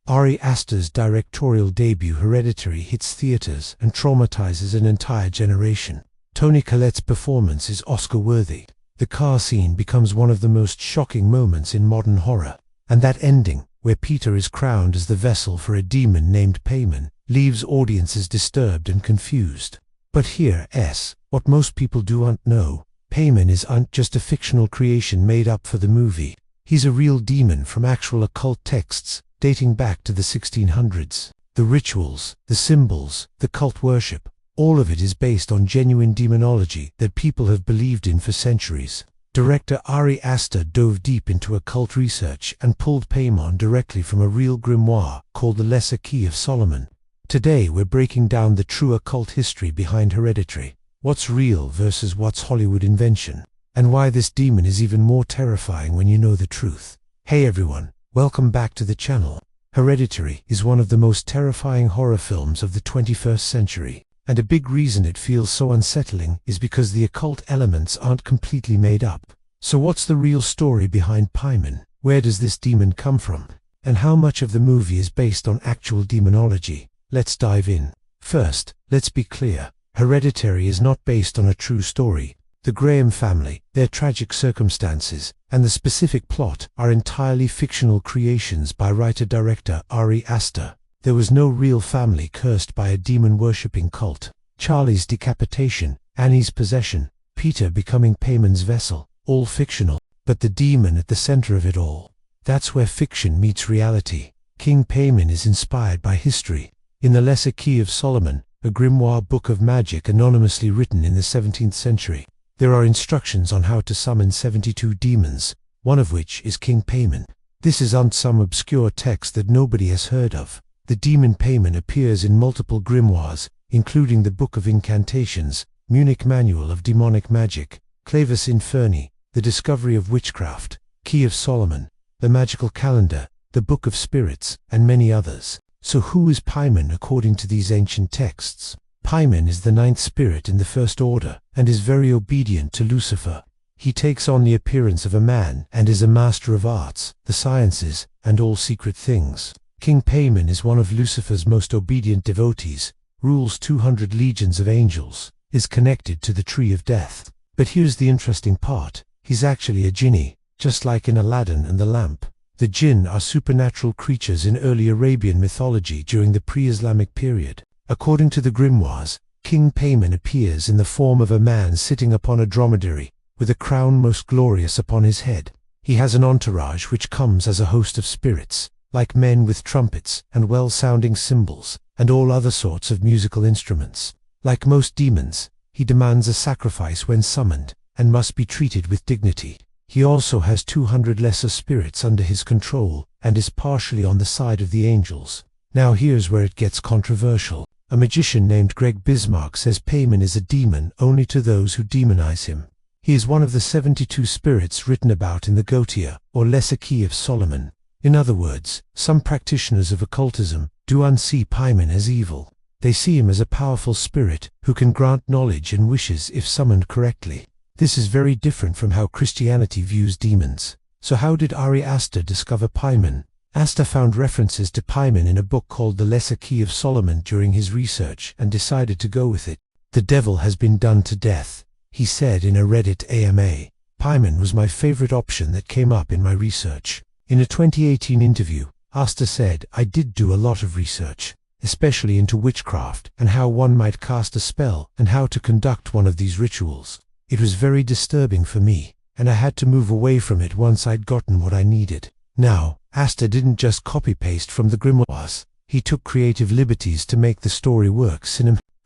Ari Aster's directorial debut Hereditary hits theaters and traumatizes an entire generation. Toni Collette's performance is Oscar-worthy. The car scene becomes one of the most shocking moments in modern horror, and that ending, where Peter is crowned as the vessel for a demon named Payman, leaves audiences disturbed and confused. But here's what most people don't know. Payman isn't just a fictional creation made up for the movie. He's a real demon from actual occult texts dating back to the 1600s. The rituals, the symbols, the cult worship, all of it is based on genuine demonology that people have believed in for centuries. Director Ari Aster dove deep into occult research and pulled Payman directly from a real grimoire called the Lesser Key of Solomon. Today we're breaking down the true occult history behind Hereditary, what's real versus what's Hollywood invention, and why this demon is even more terrifying when you know the truth. Hey everyone, welcome back to the channel. Hereditary is one of the most terrifying horror films of the 21st century, and a big reason it feels so unsettling is because the occult elements aren't completely made up. So what's the real story behind Payman? Where does this demon come from? And how much of the movie is based on actual demonology? Let's dive in. First, let's be clear. Hereditary is not based on a true story. The Graham family, their tragic circumstances, and the specific plot are entirely fictional creations by writer-director Ari Aster. There was no real family cursed by a demon-worshipping cult. Charlie's decapitation, Annie's possession, Peter becoming Payman's vessel, all fictional, but the demon at the center of it all. That's where fiction meets reality. King Payman is inspired by history. In the Lesser Key of Solomon, a grimoire book of magic anonymously written in the 17th century, there are instructions on how to summon 72 demons, one of which is King Payman. This isn't some obscure text that nobody has heard of. The demon Payman appears in multiple grimoires, including the Book of Incantations, Munich Manual of Demonic Magic, Clavis Inferni, The Discovery of Witchcraft, Key of Solomon, The Magical Calendar, The Book of Spirits, and many others. So who is Payman according to these ancient texts? Payman is the ninth spirit in the First Order, and is very obedient to Lucifer. He takes on the appearance of a man, and is a master of arts, the sciences, and all secret things. King Payman is one of Lucifer's most obedient devotees, rules 200 legions of angels, is connected to the Tree of Death. But here's the interesting part. He's actually a jinni, just like in Aladdin and the Lamp. The jinn are supernatural creatures in early Arabian mythology during the pre-Islamic period. According to the grimoires, King Payman appears in the form of a man sitting upon a dromedary, with a crown most glorious upon his head. He has an entourage which comes as a host of spirits, like men with trumpets and well-sounding cymbals, and all other sorts of musical instruments. Like most demons, he demands a sacrifice when summoned, and must be treated with dignity. He also has 200 lesser spirits under his control, and is partially on the side of the angels. Now here's where it gets controversial. A magician named Greg Bismarck says Payman is a demon only to those who demonize him. He is one of the 72 spirits written about in the Gotia, or Lesser Key of Solomon. In other words, some practitioners of occultism don't see Payman as evil. They see him as a powerful spirit who can grant knowledge and wishes if summoned correctly. This is very different from how Christianity views demons. So how did Ari Aster discover Payman? Aster found references to Payman in a book called The Lesser Key of Solomon during his research and decided to go with it. The devil has been done to death, he said in a Reddit AMA. Payman was my favorite option that came up in my research. In a 2018 interview, Aster said, I did do a lot of research, especially into witchcraft and how one might cast a spell and how to conduct one of these rituals. It was very disturbing for me, and I had to move away from it once I'd gotten what I needed. Now, Aster didn't just copy-paste from the grimoires. He took creative liberties to make the story work.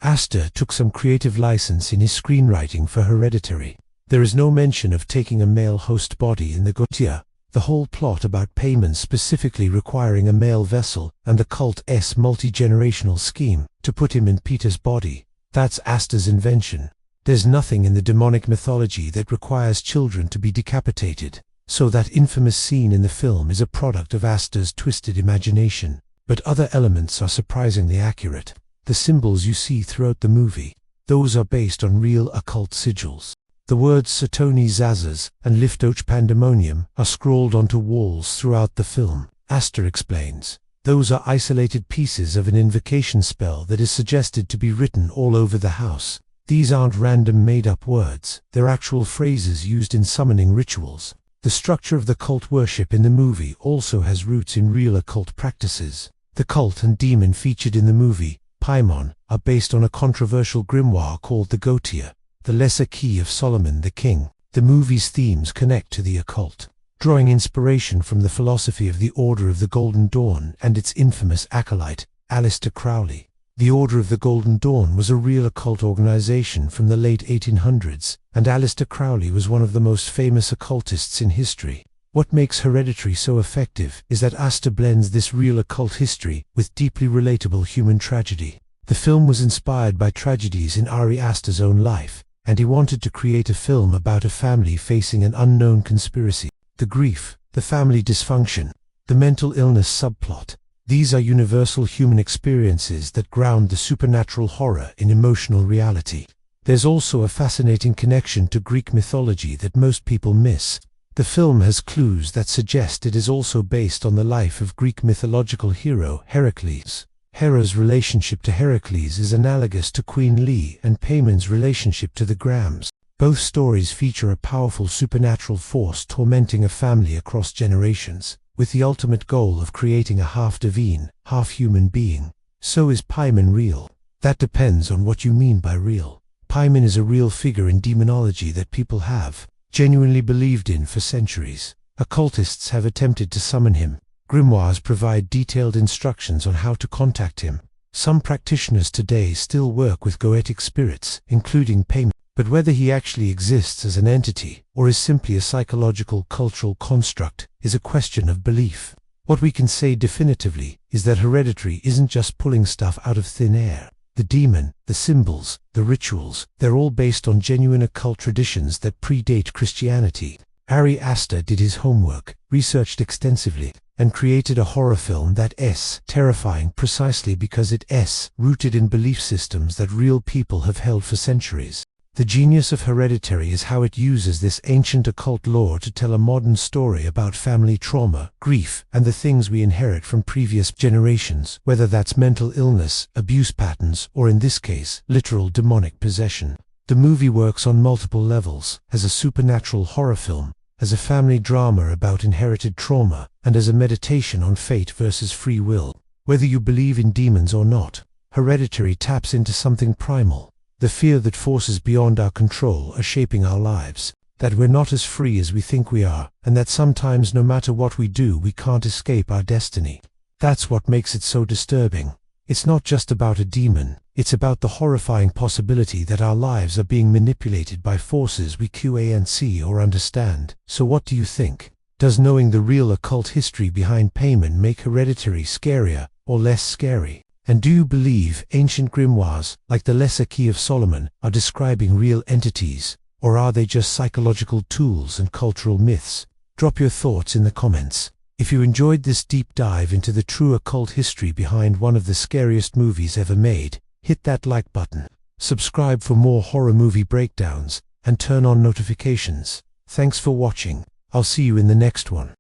Aster took some creative license in his screenwriting for Hereditary. There is no mention of taking a male host body in the Gotia. The whole plot about Payman specifically requiring a male vessel and the cult's multi-generational scheme to put him in Peter's body. That's Aster's invention. There's nothing in the demonic mythology that requires children to be decapitated. So that infamous scene in the film is a product of Aster's twisted imagination. But other elements are surprisingly accurate. The symbols you see throughout the movie, those are based on real occult sigils. The words Satoni Zazas and Liftoch Pandemonium are scrawled onto walls throughout the film. Aster explains, Those are isolated pieces of an invocation spell that is suggested to be written all over the house. These aren't random made-up words, they're actual phrases used in summoning rituals. The structure of the cult worship in the movie also has roots in real occult practices. The cult and demon featured in the movie, Paimon, are based on a controversial grimoire called the Gotia, the lesser key of Solomon the King. The movie's themes connect to the occult, drawing inspiration from the philosophy of the Order of the Golden Dawn and its infamous acolyte, Aleister Crowley. The Order of the Golden Dawn was a real occult organization from the late 1800s, and Aleister Crowley was one of the most famous occultists in history. What makes Hereditary so effective is that Aster blends this real occult history with deeply relatable human tragedy. The film was inspired by tragedies in Ari Aster's own life, and he wanted to create a film about a family facing an unknown conspiracy. The grief, the family dysfunction, the mental illness subplot. These are universal human experiences that ground the supernatural horror in emotional reality. There's also a fascinating connection to Greek mythology that most people miss. The film has clues that suggest it is also based on the life of Greek mythological hero Heracles. Hera's relationship to Heracles is analogous to Queen Lee and Paymon's relationship to the Grams. Both stories feature a powerful supernatural force tormenting a family across generations, with the ultimate goal of creating a half-divine, half-human being. So is Paimon real? That depends on what you mean by real. Paimon is a real figure in demonology that people have genuinely believed in for centuries. Occultists have attempted to summon him. Grimoires provide detailed instructions on how to contact him. Some practitioners today still work with goetic spirits, including Paimon. But whether he actually exists as an entity, or is simply a psychological cultural construct, is a question of belief. What we can say definitively is that Hereditary isn't just pulling stuff out of thin air. The demon, the symbols, the rituals, they're all based on genuine occult traditions that predate Christianity. Ari Aster did his homework, researched extensively, and created a horror film that's terrifying precisely because it's rooted in belief systems that real people have held for centuries. The genius of Hereditary is how it uses this ancient occult lore to tell a modern story about family trauma, grief, and the things we inherit from previous generations, whether that's mental illness, abuse patterns, or in this case, literal demonic possession. The movie works on multiple levels, as a supernatural horror film, as a family drama about inherited trauma, and as a meditation on fate versus free will. Whether you believe in demons or not, Hereditary taps into something primal. The fear that forces beyond our control are shaping our lives, that we're not as free as we think we are, and that sometimes no matter what we do we can't escape our destiny. That's what makes it so disturbing. It's not just about a demon, it's about the horrifying possibility that our lives are being manipulated by forces we can't see or understand. So what do you think? Does knowing the real occult history behind Paimon make Hereditary scarier or less scary? And do you believe ancient grimoires, like the Lesser Key of Solomon, are describing real entities, or are they just psychological tools and cultural myths? Drop your thoughts in the comments. If you enjoyed this deep dive into the true occult history behind one of the scariest movies ever made, hit that like button, subscribe for more horror movie breakdowns, and turn on notifications. Thanks for watching. I'll see you in the next one.